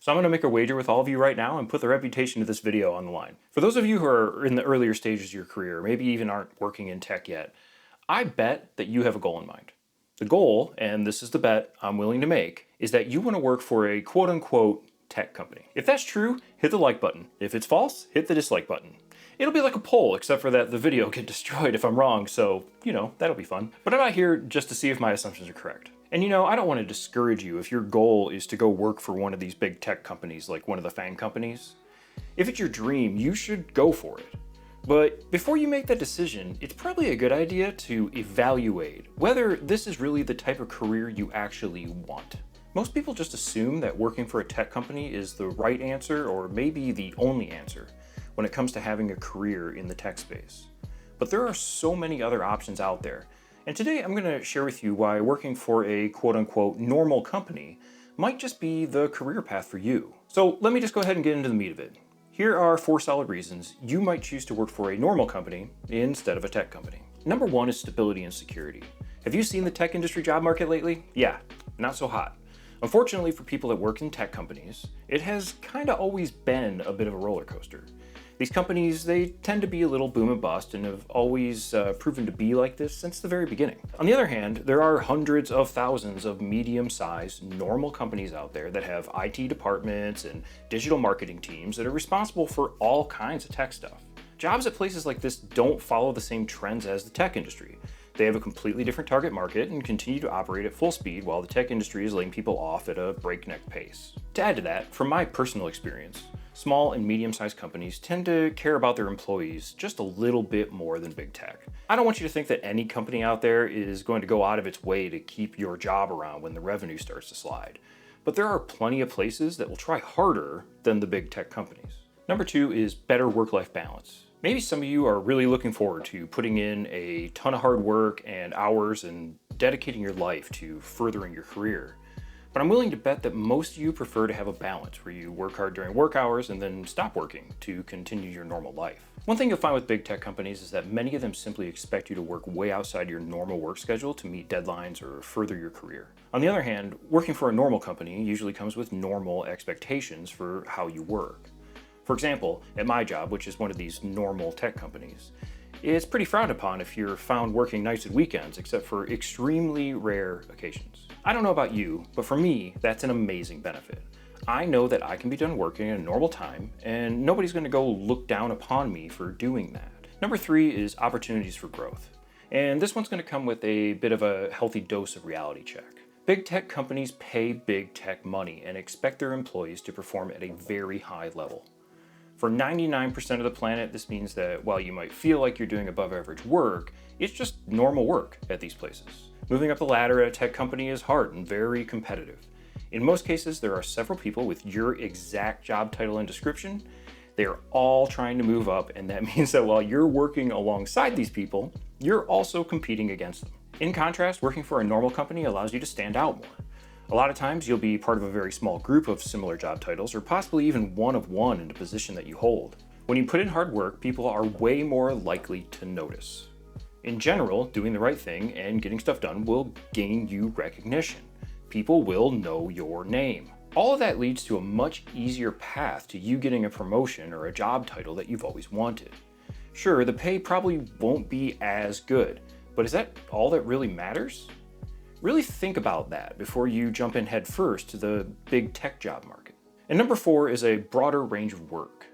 So I'm going to make a wager with all of you right now and put the reputation of this video on the line. For those of you who are in the earlier stages of your career, maybe even aren't working in tech yet, I bet that you have a goal in mind. The goal, and this is the bet I'm willing to make, is that you want to work for a quote-unquote tech company. If that's true, hit the like button. If it's false, hit the dislike button. It'll be like a poll, except for that the video get destroyed if I'm wrong, so, that'll be fun. But I'm not here just to see if my assumptions are correct. And I don't want to discourage you if your goal is to go work for one of these big tech companies, like one of the FANG companies. If it's your dream, you should go for it. But before you make that decision, it's probably a good idea to evaluate whether this is really the type of career you actually want. Most people just assume that working for a tech company is the right answer or maybe the only answer when it comes to having a career in the tech space. But there are so many other options out there. And today I'm going to share with you why working for a quote-unquote normal company might just be the career path for you. So let me just go ahead and get into the meat of it. Here are 4 solid reasons you might choose to work for a normal company instead of a tech company. Number 1 is stability and security. Have you seen the tech industry job market lately? Yeah, not so hot. Unfortunately for people that work in tech companies, it has kind of always been a bit of a roller coaster. These companies, they tend to be a little boom and bust and have always proven to be like this since the very beginning. On the other hand, there are hundreds of thousands of medium-sized, normal companies out there that have IT departments and digital marketing teams that are responsible for all kinds of tech stuff. Jobs at places like this don't follow the same trends as the tech industry. They have a completely different target market and continue to operate at full speed while the tech industry is laying people off at a breakneck pace. To add to that, from my personal experience, small and medium-sized companies tend to care about their employees just a little bit more than big tech. I don't want you to think that any company out there is going to go out of its way to keep your job around when the revenue starts to slide. But there are plenty of places that will try harder than the big tech companies. Number 2 is better work-life balance. Maybe some of you are really looking forward to putting in a ton of hard work and hours and dedicating your life to furthering your career. But I'm willing to bet that most of you prefer to have a balance where you work hard during work hours and then stop working to continue your normal life. One thing you'll find with big tech companies is that many of them simply expect you to work way outside your normal work schedule to meet deadlines or further your career. On the other hand, working for a normal company usually comes with normal expectations for how you work. For example, at my job, which is one of these normal tech companies, it's pretty frowned upon if you're found working nights and weekends, except for extremely rare occasions. I don't know about you, but for me, that's an amazing benefit. I know that I can be done working at a normal time, and nobody's going to go look down upon me for doing that. Number 3 is opportunities for growth. And this one's going to come with a bit of a healthy dose of reality check. Big tech companies pay big tech money and expect their employees to perform at a very high level. For 99% of the planet, this means that while you might feel like you're doing above average work, it's just normal work at these places. Moving up the ladder at a tech company is hard and very competitive. In most cases, there are several people with your exact job title and description. They are all trying to move up, and that means that while you're working alongside these people, you're also competing against them. In contrast, working for a normal company allows you to stand out more. A lot of times you'll be part of a very small group of similar job titles or possibly even one of one in the position that you hold. When you put in hard work, people are way more likely to notice. In general, doing the right thing and getting stuff done will gain you recognition. People will know your name. All of that leads to a much easier path to you getting a promotion or a job title that you've always wanted. Sure, the pay probably won't be as good, but is that all that really matters? Really think about that before you jump in head first to the big tech job market. And number 4 is a broader range of work.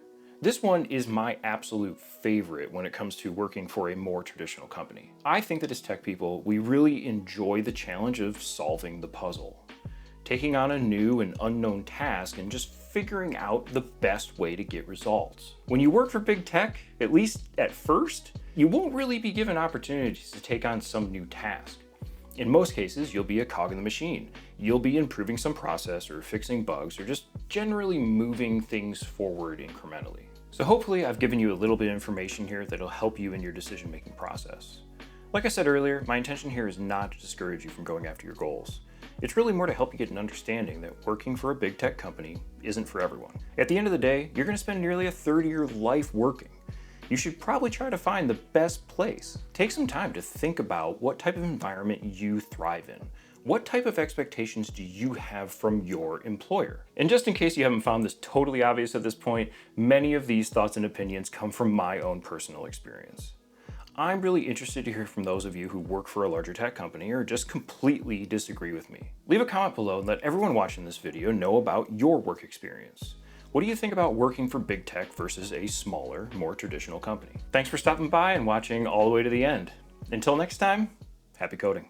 This one is my absolute favorite when it comes to working for a more traditional company. I think that as tech people, we really enjoy the challenge of solving the puzzle, taking on a new and unknown task and just figuring out the best way to get results. When you work for big tech, at least at first, you won't really be given opportunities to take on some new task. In most cases, you'll be a cog in the machine. You'll be improving some process or fixing bugs or just generally moving things forward incrementally. So hopefully I've given you a little bit of information here that'll help you in your decision-making process. Like I said earlier, my intention here is not to discourage you from going after your goals. It's really more to help you get an understanding that working for a big tech company isn't for everyone. At the end of the day, you're going to spend nearly a third of your life working. You should probably try to find the best place. Take some time to think about what type of environment you thrive in. What type of expectations do you have from your employer? And just in case you haven't found this totally obvious at this point, many of these thoughts and opinions come from my own personal experience. I'm really interested to hear from those of you who work for a larger tech company or just completely disagree with me. Leave a comment below and let everyone watching this video know about your work experience. What do you think about working for big tech versus a smaller, more traditional company? Thanks for stopping by and watching all the way to the end. Until next time, happy coding.